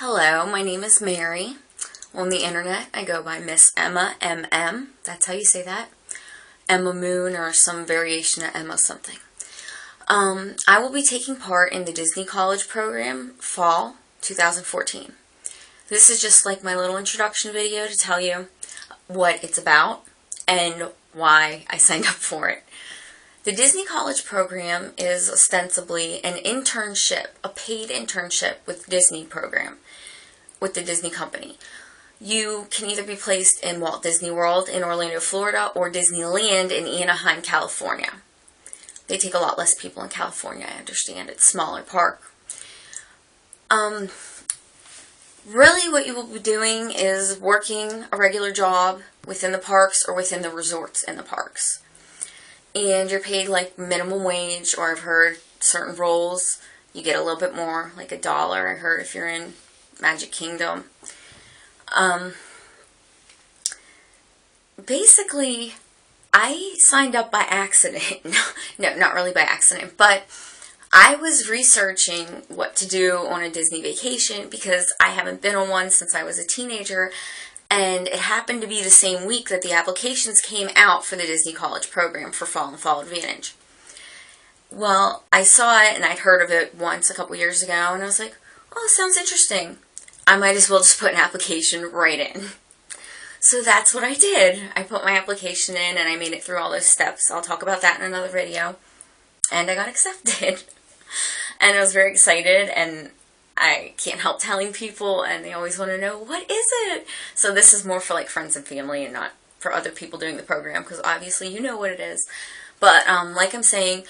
Hello, my name is Mary. On the internet, I go by Miss Emma MM. That's how you say that. Emma Moon or some variation of Emma something. I will be taking part in the Disney College program fall 2014. This is just like my little introduction video to tell you what it's about and why I signed up for it. The Disney College program is ostensibly an internship, a paid internship with Disney program, with the Disney company. You can either be placed in Walt Disney World in Orlando, Florida, or Disneyland in Anaheim, California. They take a lot less people in California, I understand. It's a smaller park. Really what you will be doing is working a regular job within the parks or within the resorts in the parks. And you're paid like minimum wage, or I've heard certain roles you get a little bit more, like $1, I heard, if you're in Magic Kingdom. Basically, I signed up by accident. No, not really by accident, but I was researching what to do on a Disney vacation because I haven't been on one since I was a teenager, and it happened to be the same week that the applications came out for the Disney College program for Fall and Fall Advantage. Well, I saw it and I'd heard of it once a couple years ago, and I was like, oh, sounds interesting. I might as well just put an application right in. So that's what I did. I put my application in and I made it through all those steps. I'll talk about that in another video. And I got accepted. And I was very excited, and I can't help telling people, and they always want to know, what is it? So this is more for like friends and family and not for other people doing the program, because obviously you know what it is. But like I'm saying,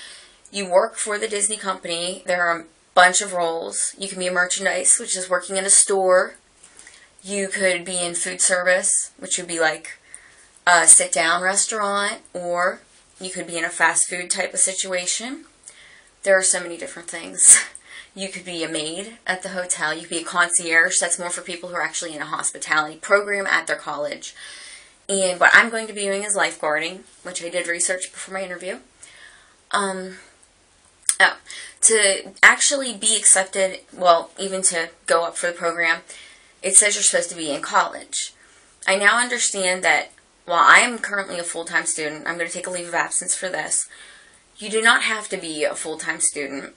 you work for the Disney company. There are a bunch of roles. You can be in merchandise, which is working in a store. You could be in food service, which would be like a sit-down restaurant, or you could be in a fast food type of situation. There are so many different things. You could be a maid at the hotel. You could be a concierge. That's more for people who are actually in a hospitality program at their college. And what I'm going to be doing is lifeguarding, which I did research before my interview. To actually be accepted, well, even to go up for the program, it says you're supposed to be in college. I now understand that while I am currently a full-time student, I'm going to take a leave of absence for this. You do not have to be a full-time student.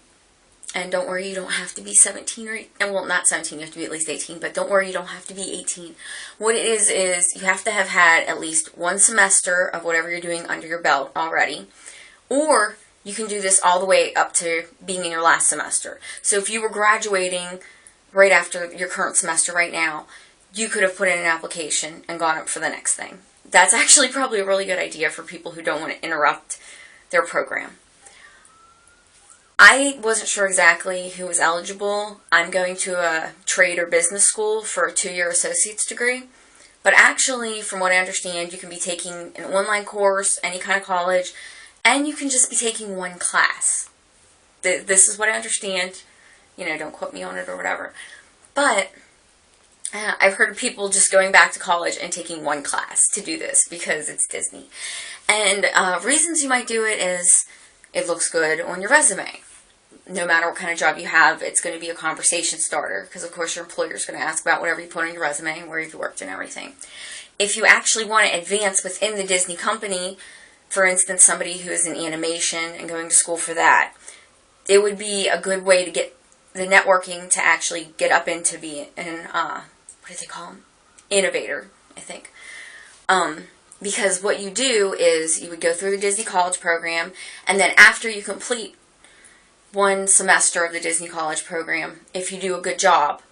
And don't worry, you don't have to be 17 or, well, not 17, you have to be at least 18, but don't worry, you don't have to be 18. What it is you have to have had at least one semester of whatever you're doing under your belt already, or you can do this all the way up to being in your last semester. So if you were graduating right after your current semester right now, you could have put in an application and gone up for the next thing. That's actually probably a really good idea for people who don't want to interrupt their program. I wasn't sure exactly who was eligible. I'm going to a trade or business school for a 2-year associate's degree. But actually, from what I understand, you can be taking an online course, any kind of college, and you can just be taking one class. This is what I understand. You know, don't quote me on it or whatever. But I've heard of people just going back to college and taking one class to do this because it's Disney. And reasons you might do it is it looks good on your resume. No matter what kind of job you have, it's going to be a conversation starter, because of course your employer is going to ask about whatever you put on your resume and where you've worked and everything. If you actually want to advance within the Disney company, for instance, somebody who is in animation and going to school for that, it would be a good way to get the networking to actually get up into being an, what do they call them? Innovator, I think. Because what you do is you would go through the Disney College program, and then after you complete one semester of the Disney College program, if you do a good job,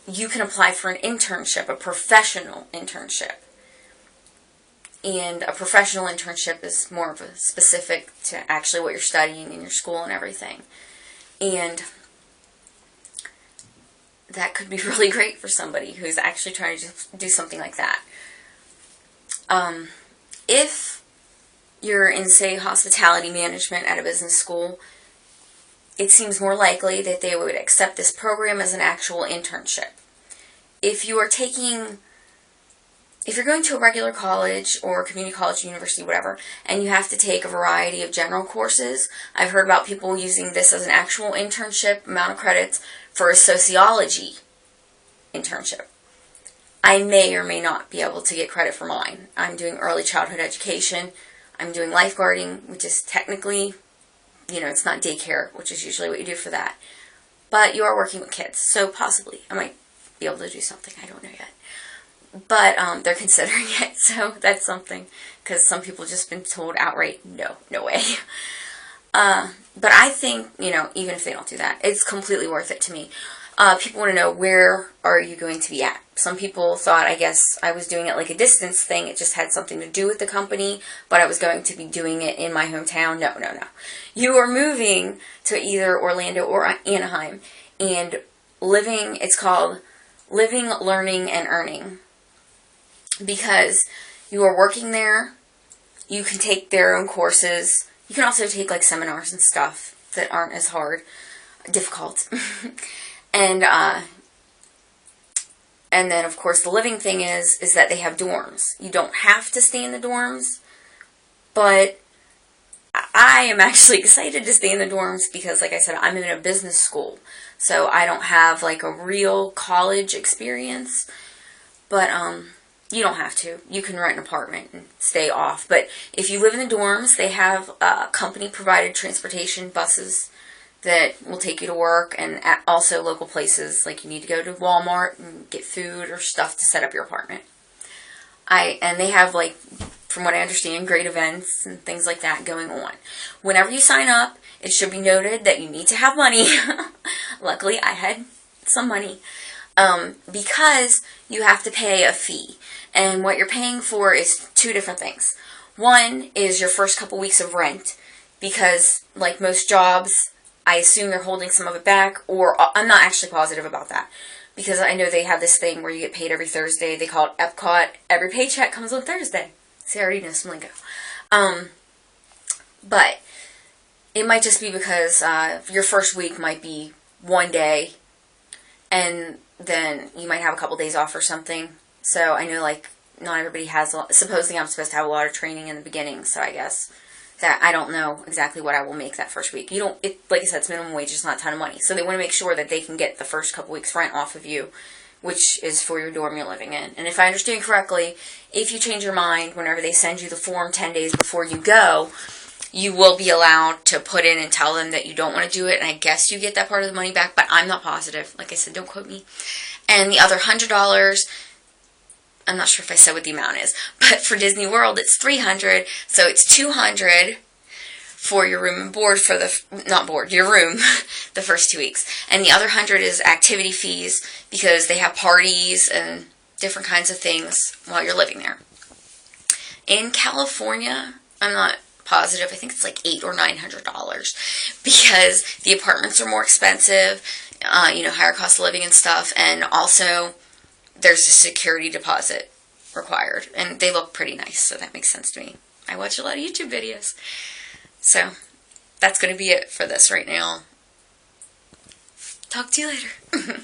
you can apply for an internship, a professional internship. And a professional internship is more of a specific to actually what you're studying in your school and everything. And that could be really great for somebody who's actually trying to do something like that. If you're in, say, hospitality management at a business school, it seems more likely that they would accept this program as an actual internship. If you're going to a regular college or community college, university, whatever, and you have to take a variety of general courses, I've heard about people using this as an actual internship amount of credits for a sociology internship. I may or may not be able to get credit for mine. I'm doing early childhood education. I'm doing lifeguarding, which is technically, it's not daycare, which is usually what you do for that. But you are working with kids, so possibly I might be able to do something. I don't know yet. But they're considering it, so that's something. Because some people just been told outright, no way. But I think, even if they don't do that, it's completely worth it to me. People want to know, where are you going to be at? Some people thought, I guess, I was doing it like a distance thing. It just had something to do with the company, but I was going to be doing it in my hometown. No. You are moving to either Orlando or Anaheim, and it's called Living, Learning, and Earning, because you are working there. You can take their own courses. You can also take like seminars and stuff that aren't as difficult. And then, of course, the living thing is that they have dorms. You don't have to stay in the dorms, but I am actually excited to stay in the dorms because, like I said, I'm in a business school, so I don't have like a real college experience. But you don't have to. You can rent an apartment and stay off. But if you live in the dorms, they have company-provided transportation buses that will take you to work, and also local places, like you need to go to Walmart and get food or stuff to set up your apartment. And they have, like, from what I understand, great events and things like that going on. Whenever you sign up, it should be noted that you need to have money. Luckily, I had some money. Because you have to pay a fee. And what you're paying for is two different things. One is your first couple weeks of rent, because, like most jobs, I assume they're holding some of it back, or I'm not actually positive about that, because I know they have this thing where you get paid every Thursday. They call it Epcot. Every paycheck comes on Thursday. See, I already know some lingo. But it might just be because your first week might be one day, and then you might have a couple days off or something. So I know, like, not everybody has, supposedly I'm supposed to have a lot of training in the beginning, so I guess that I don't know exactly what I will make that first week. Like I said, it's minimum wage, it's not a ton of money. So they want to make sure that they can get the first couple weeks rent off of you, which is for your dorm you're living in. And if I understand correctly, if you change your mind whenever they send you the form 10 days before you go, you will be allowed to put in and tell them that you don't want to do it, and I guess you get that part of the money back, but I'm not positive. Like I said, don't quote me. And the other $100, I'm not sure if I said what the amount is, but for Disney World it's $300, so it's $200 for your room and board your room the first 2 weeks. And the other $100 is activity fees, because they have parties and different kinds of things while you're living there. In California, I'm not positive, I think it's like $800 or $900, because the apartments are more expensive, higher cost of living and stuff, and also there's a security deposit required, and they look pretty nice, so that makes sense to me. I watch a lot of YouTube videos. So that's going to be it for this right now. Talk to you later.